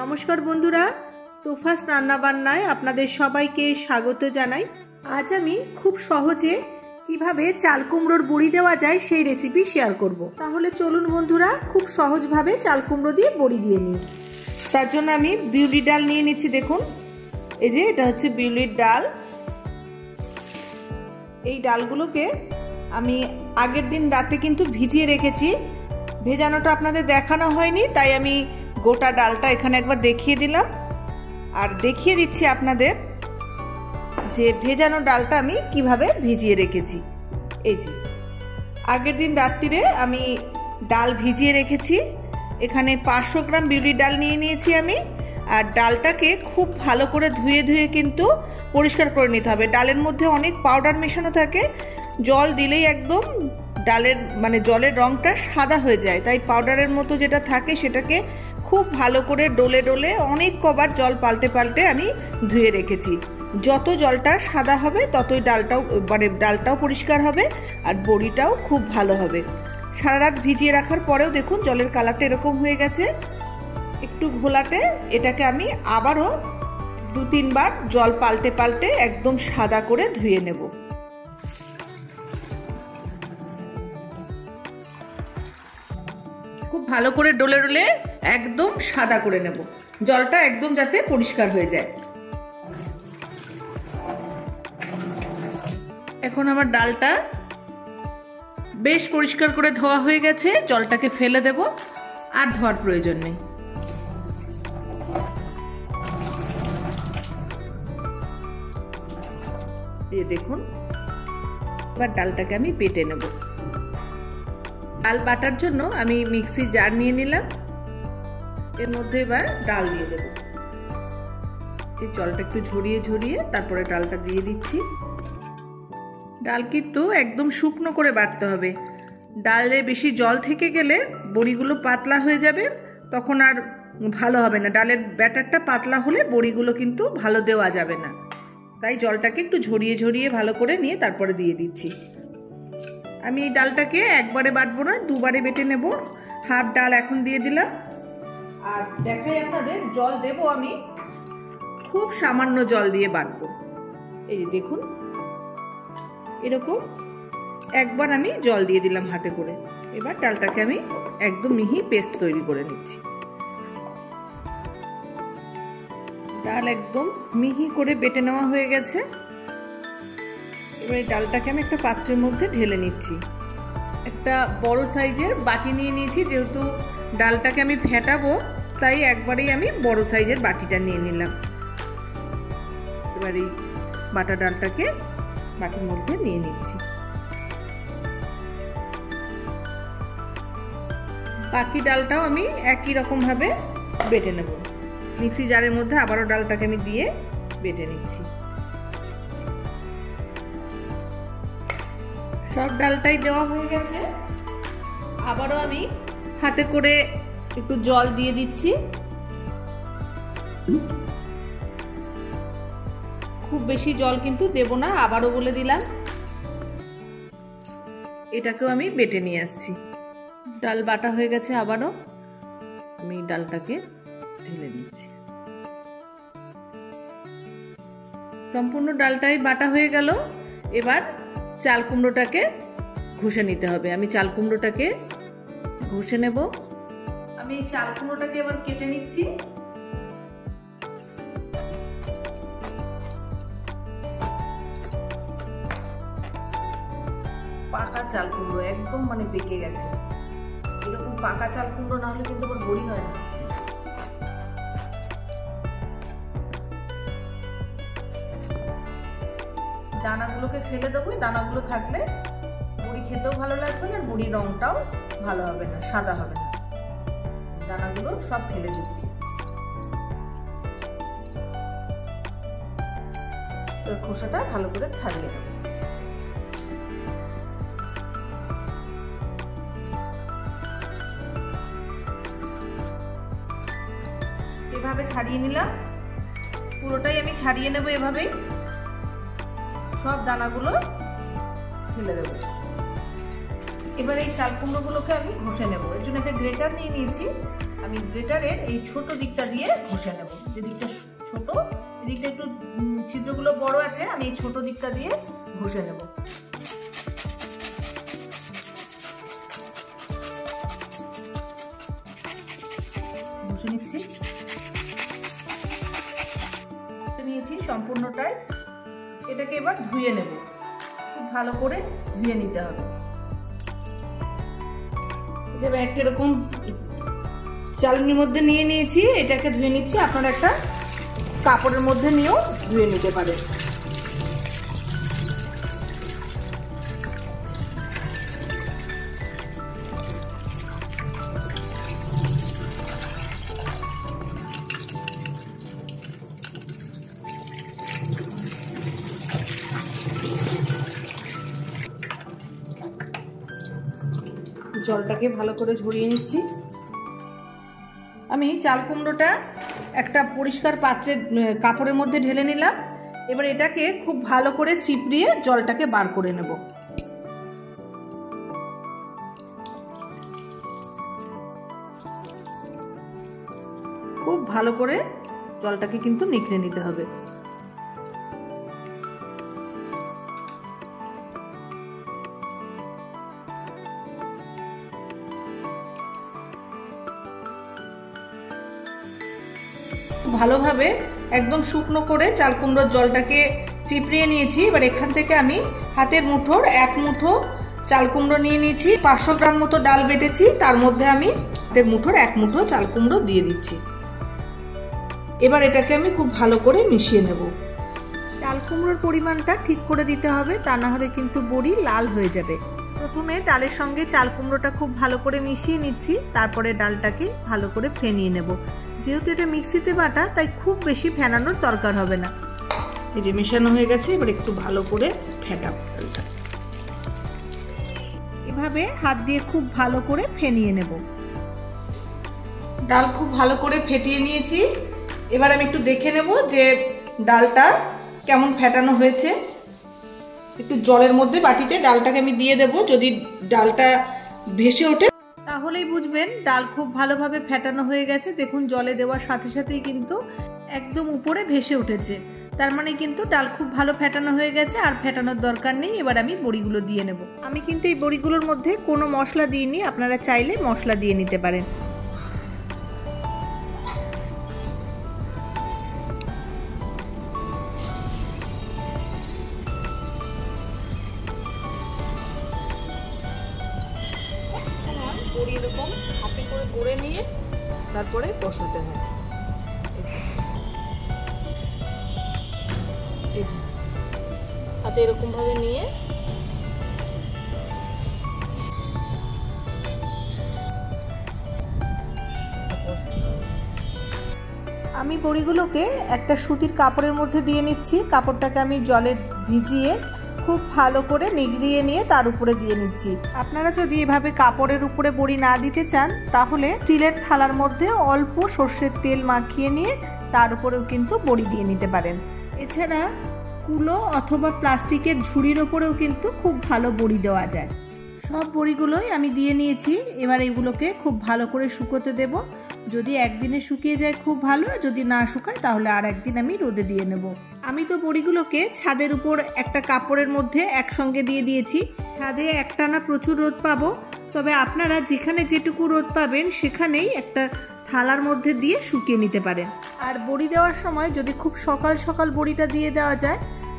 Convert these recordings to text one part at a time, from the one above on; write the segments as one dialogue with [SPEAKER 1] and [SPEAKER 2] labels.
[SPEAKER 1] নমস্কার বন্ধুরা, তোফাস রান্নাবান্নায় আপনাদের সবাইকে স্বাগত জানাই। আজ আমি খুব সহজে কিভাবে চাল কুমড়োর বড়ি দেওয়া যায় সেই রেসিপি শেয়ার করব। তাহলে চলুন বন্ধুরা, খুব সহজভাবে চাল কুমড়ো দিয়ে বড়ি দিয়ে নিই। তার জন্য আমি বিউলির ডাল নিয়ে নিচ্ছি। দেখুন, এই যে এটা হচ্ছে বিউলির ডাল। এই ডালগুলোকে আমি আগের দিন রাতে কিন্তু ভিজিয়ে রেখেছি। ভেজানোটা আপনাদের দেখানো হয়নি, তাই আমি গোটা ডালটা এখানে একবার দেখিয়ে দিলাম। আর দেখিয়ে দিচ্ছি আপনাদের যে ভেজানো ডালটা আমি কিভাবে ভিজিয়ে রেখেছি। এই যে আগের দিন রাত্রিরে আমি ডাল ভিজিয়ে রেখেছি। এখানে 500 গ্রাম বিউলির ডাল নিয়ে নিয়েছি আমি। আর ডালটাকে খুব ভালো করে ধুয়ে কিন্তু পরিষ্কার করে নিতে হবে। ডালের মধ্যে অনেক পাউডার মেশানো থাকে, জল দিলেই একদম ডালের জলের রংটা সাদা হয়ে যায়। তাই পাউডারের মতো যেটা থাকে সেটাকে খুব ভালো করে ডলে ডলে অনেক কবার জল পাল্টে আমি ধুয়ে রেখেছি। যত জলটা সাদা হবে ততই ডালটাও পরিষ্কার হবে আর বড়িটাও খুব ভালো হবে। সারা রাত ভিজিয়ে রাখার পরেও দেখুন জলের কালারটা এরকম হয়ে গেছে। একটু ঘোলাটে এটাকে আমি আবারও 2-3 বার জল পাল্টে একদম সাদা করে ধুয়ে নেব। খুব ভালো করে ডলে ডলে একদম সাদা করে নেব, জলটা একদম যাতে পরিষ্কার হয়ে যায়। এখন আমার ডালটা বেশ পরিষ্কার করে ধোয়া হয়ে গেছে, জলটাকে ফেলে দেব, আর ধোয়ার প্রয়োজন নেই। এই দেখুন, এবার ডালটাকে আমি বেটে নেব। ডাল বাটার জন্য আমি মিক্সি জার নিয়ে নিলাম। এর মধ্যে এবার ডাল দিয়ে দেব। এই জলটা একটু ঝরিয়ে তারপরে ডালটা দিয়ে দিচ্ছি। ডাল কিন্তু একদম শুকনো করে বাটতে হবে। ডালে বেশি জল থেকে গেলে বড়িগুলো পাতলা হয়ে যাবে, তখন আর ভালো হবে না। ডালের ব্যাটারটা পাতলা হলে বড়িগুলো কিন্তু ভালো দেওয়া যাবে না। তাই জলটাকে একটু ঝরিয়ে ভালো করে নিয়ে তারপরে দিয়ে দিচ্ছি। আমি এই ডালটাকে একবারে বাটবো না, 2 বারে বেটে নেব। হাফ ডাল এখন দিয়ে দিলাম। আর দেখাই আপনাদের, জল দেব আমি খুব সামান্য জল দিয়ে বাটবো। এই যে দেখুন, এরকম একবার আমি জল দিয়ে দিলাম হাতে করে। এবার ডালটাকে আমি একদম মিহি পেস্ট তৈরি করে নিচ্ছি। ডাল একদম মিহি করে বেটে নেওয়া হয়ে গেছে। এবার এই ডালটাকে আমি একটা পাত্রের মধ্যে ঢেলে নিচ্ছি। একটা বড় সাইজের বাটি নিয়ে নিয়েছি, যেহেতু ডালটাকে আমি ফেটাবো তাই একবারেই আমি বড় সাইজের বাটিটা নিয়ে নিলাম। এবার এই বাটা ডালটাকে বাটির মধ্যে নিয়ে নিচ্ছি। বাকি ডালটাও আমি একই রকম ভাবে বেটে নেব। মিক্সি জারের মধ্যে আবারও ডালটাকে আমি দিয়ে বেটে নিচ্ছি। সব ডালটাই দেওয়া হয়ে গেছে। আবারও আমি হাতে করে একটু জল দিয়ে দিচ্ছি। খুব বেশি জল কিন্তু দেব না, আবারও বলে দিলাম। এটাকেও আমি বেটে নিয়ে আসছি। ডাল বাটা হয়ে গেছে, আবারও আমি ডালটাকে ঢেলে দিচ্ছি। সম্পূর্ণ ডালটাই বাটা হয়ে গেল। এবার চাল কুমড়োটাকে ঘষে নিতে হবে। আমি চাল কুমড়োটাকে ঘষে নেব। আমি এই চাল কুমড়োটাকে এবার কেটে নিচ্ছি। পাকা চাল কুমড়ো একদম পেকে গেছে। এরকম পাকা চাল কুমড়ো না হলে কিন্তু আবার বড়ি হয় না। দানাগুলোকে ফেলে দেবো। দানাগুলো থাকলে বড়ি খেতেও ভালো লাগবে না, বড়ির রংটাও ভালো হবে না, সাদা হবে না। দানাগুলো সব ফেলে দিচ্ছি। খোসাটা ভালো করে ছাড়িয়ে দেবো। এভাবে ছাড়িয়ে নিলাম। পুরোটাই আমি ছাড়িয়ে নেব এভাবেই। সব দানাগুলো ফেলে দেবো। এবার এই চাল কুমড়োগুলোকে আমি ঘষে নেব। এর জন্য একটা গ্রেটার নিয়ে নিয়েছি। আমি গ্রেটারের এই ছোট দিকটা দিয়ে ঘষে নেব। যে দিকটা ছোট, এই দিকটা একটু ছিদ্রগুলো বড় আছে, আমি এই ছোট দিকটা দিয়ে ঘষে নেব। ঘষে নিচ্ছি, নিয়েছি সম্পূর্ণটাই। এটাকে এবার ধুয়ে নেব, খুব ভালো করে ধুয়ে নিতে হবে। যে একটা এরকম চালনির মধ্যে নিয়ে নিয়েছি, এটাকে ধুয়ে নিচ্ছি। আপনারা একটা কাপড়ের মধ্যে নিয়েও ধুয়ে নিতে পারেন। জলটাকে ভালো করে ঝরিয়ে নিচ্ছি। আমি চাল কুমড়োটা একটা পরিষ্কার পাত্রে কাপড়ের মধ্যে ঢেলে নিলাম। এবার এটাকে খুব ভালো করে চিপড়িয়ে জলটাকে বার করে নেব। খুব ভালো করে জলটাকে কিন্তু নিগড়ে নিতে হবে। ভালোভাবে একদম শুকনো করে চাল কুমড়োর জলটাকে চিপড়িয়ে নিয়েছি। এবার এখান থেকে আমি হাতের মুঠোর 1 মুঠো চাল কুমড়ো নিয়ে নিয়েছি। 500 গ্রাম মতো ডাল বেটেছি, তার মধ্যে আমি হাতের মুঠোর 1 মুঠো চাল কুমড়ো দিয়ে দিচ্ছি। এবার এটাকে আমি খুব ভালো করে মিশিয়ে নেব। চাল কুমড়োর পরিমাণটা ঠিক করে দিতে হবে, তা না হলে কিন্তু বড়ি লাল হয়ে যাবে। প্রথমে ডালের সঙ্গে চাল কুমড়োটা খুব ভালো করে মিশিয়ে নিচ্ছি, তারপরে ডালটাকে ভালো করে ফেনিয়ে নেব। যেহেতু এটা মিক্সিতে বাটা, তাই খুব বেশি ফেনানোর দরকার হবে না। এই যে মেশানো হয়ে গেছে, এবার একটু ভালো করে ফেটাবো ডালটা। এভাবে হাত দিয়ে খুব ভালো করে ফেনিয়ে নেব। ডাল খুব ভালো করে ফেটিয়ে নিয়েছি। এবার আমি একটু দেখে নেব যে ডালটা কেমন ফেটানো হয়েছে। একটু জলের মধ্যে বাটিতে ডালটাকে আমি দিয়ে দেব। যদি ডালটা ভেসে ওঠে তাহলেই বুঝবেন ডাল খুব ভালোভাবে ফেটানো হয়ে গেছে। দেখুন জলে দেওয়ার সাথে সাথেই কিন্তু একদম উপরে ভেসে উঠেছে, তার মানে কিন্তু ডাল খুব ভালো ফেটানো হয়ে গেছে, আর ফেটানোর দরকার নেই। এবার আমি বড়িগুলো দিয়ে নেব। আমি কিন্তু এই বড়িগুলোর মধ্যে কোনো মশলা দিইনি, আপনারা চাইলে মশলা দিয়ে নিতে পারেন। বড়ি এরকম হাতে করে গড়ে নিয়ে তারপরে বসাতে হয়। হাতে এরকম ভাবে নিয়ে আমি বড়িগুলোকে একটা সুতির কাপড়ের মধ্যে দিয়ে নিচ্ছি। কাপড়টাকে আমি জলে ভিজিয়ে খুব ভালো করে নিগড়িয়ে নিয়ে তার উপরে দিয়ে নিচ্ছি। আপনারা যদি এভাবে কাপড়ের উপরে বড়ি না দিতে চান, তাহলে স্টিলের থালার মধ্যে অল্প সর্ষের তেল মাখিয়ে নিয়ে তার উপরেও কিন্তু বড়ি দিয়ে নিতে পারেন। এছাড়া কুলো অথবা প্লাস্টিকের ঝুড়ির ওপরেও কিন্তু খুব ভালো বড়ি দেওয়া যায়। সব বড়িগুলোই আমি দিয়ে নিয়েছি। এবার এগুলোকে খুব ভালো করে শুকোতে দেব। যদি একদিনে শুকিয়ে যায় খুব ভালো, যদি না শুকায় তাহলে আর একদিন আমি রোদে দিয়ে নেব। আমি তো বড়িগুলোকে ছাদের উপর একটা কাপড়ের মধ্যে একসঙ্গে দিয়ে দিয়েছি। ছাদে একটানা প্রচুর রোদ পাবো, তবে আপনারা যেখানে যেটুকু রোদ পাবেন সেখানেই একটা থালার মধ্যে দিয়ে শুকিয়ে নিতে পারেন। আর বড়ি দেওয়ার সময় যদি খুব সকাল সকাল বড়িটা দিয়ে দেওয়া যায়,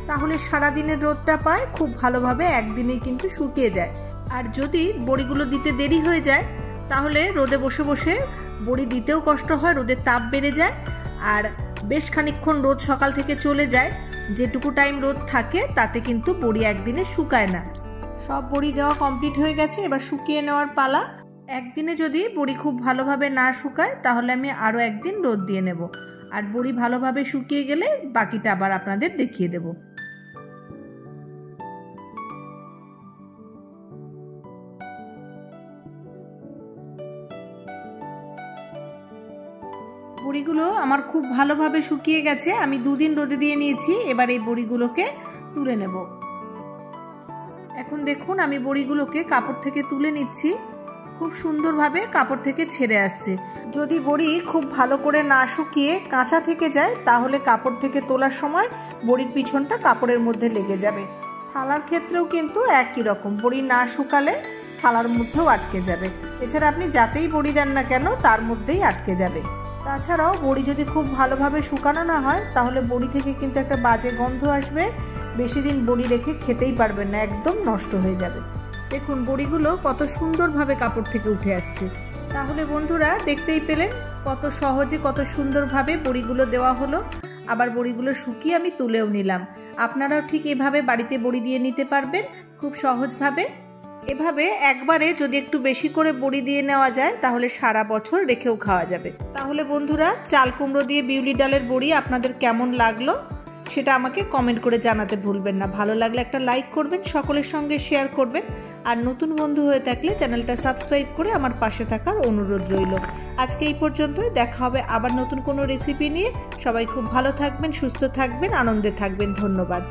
[SPEAKER 1] তাহলে সারাদিনের রোদটা পায়, খুব ভালোভাবে একদিনেই কিন্তু শুকিয়ে যায়। আর যদি বড়িগুলো দিতে দেরি হয়ে যায়, তাহলে রোদে বসে বসে বড়ি দিতেও কষ্ট হয়, রোদের তাপ বেড়ে যায়, আর বেশ খানিকক্ষণ রোদ সকাল থেকে চলে যায়। যেটুকু টাইম রোদ থাকে তাতে কিন্তু বড়ি একদিনে শুকায় না। সব বড়ি দেওয়া কমপ্লিট হয়ে গেছে, এবার শুকিয়ে নেওয়ার পালা। একদিনে যদি বড়ি খুব ভালোভাবে না শুকায়, তাহলে আমি আরও একদিন রোদ দিয়ে নেব। আর বড়ি ভালোভাবে শুকিয়ে গেলে বাকিটা আবার আপনাদের দেখিয়ে দেব। বড়িগুলো আমার খুব ভালোভাবে শুকিয়ে গেছে। আমি 2 দিন রোদে দিয়ে নিয়েছি। এবার এই বড়িগুলোকে তুলে নেব। এখন দেখুন আমি বড়িগুলোকে কাপড় থেকে তুলে নিচ্ছি। খুব সুন্দরভাবে কাপড় থেকে ছেড়ে আসছে। যদি বড়ি খুব ভালো করে না শুকিয়ে কাঁচা থেকে যায় তাহলে কাপড় থেকে তোলার সময় বড়ির পিছনটা কাপড়ের মধ্যে লেগে যাবে। থালার ক্ষেত্রেও কিন্তু একই রকম, বড়ি না শুকালে থালার মধ্যেও আটকে যাবে। এছাড়া আপনি যাতেই বড়ি দেন না কেন তার মধ্যেই আটকে যাবে। তাছাড়াও বড়ি যদি খুব ভালোভাবে শুকানো না হয় তাহলে বড়ি থেকে কিন্তু একটা বাজে গন্ধ আসবে, বেশি দিন বড়ি রেখে খেতেই পারবেন না, একদম নষ্ট হয়ে যাবে। দেখুন বড়িগুলো কত সুন্দরভাবে কাপড় থেকে উঠে আসছে। তাহলে বন্ধুরা দেখতেই পেলেন কত সহজে কত সুন্দরভাবে বড়িগুলো দেওয়া হলো। আবার বড়িগুলো শুকিয়ে আমি তুলেও নিলাম। আপনারাও ঠিক এভাবে বাড়িতে বড়ি দিয়ে নিতে পারবেন খুব সহজভাবে। এভাবে একবারে যদি একটু বেশি করে বড়ি দিয়ে নেওয়া যায় তাহলে সারা বছর রেখেও খাওয়া যাবে। তাহলে বন্ধুরা চাল কুমড়ো দিয়ে বিউলি ডালের বড়ি আপনাদের কেমন লাগলো সেটা আমাকে কমেন্ট করে জানাতে ভুলবেন না। ভালো লাগলে একটা লাইক করবেন, সকলের সঙ্গে শেয়ার করবেন, আর নতুন বন্ধু হয়ে থাকলে চ্যানেলটা সাবস্ক্রাইব করে আমার পাশে থাকার অনুরোধ রইল। আজকে এই পর্যন্তই, দেখা হবে আবার নতুন কোনো রেসিপি নিয়ে। সবাই খুব ভালো থাকবেন, সুস্থ থাকবেন, আনন্দে থাকবেন। ধন্যবাদ।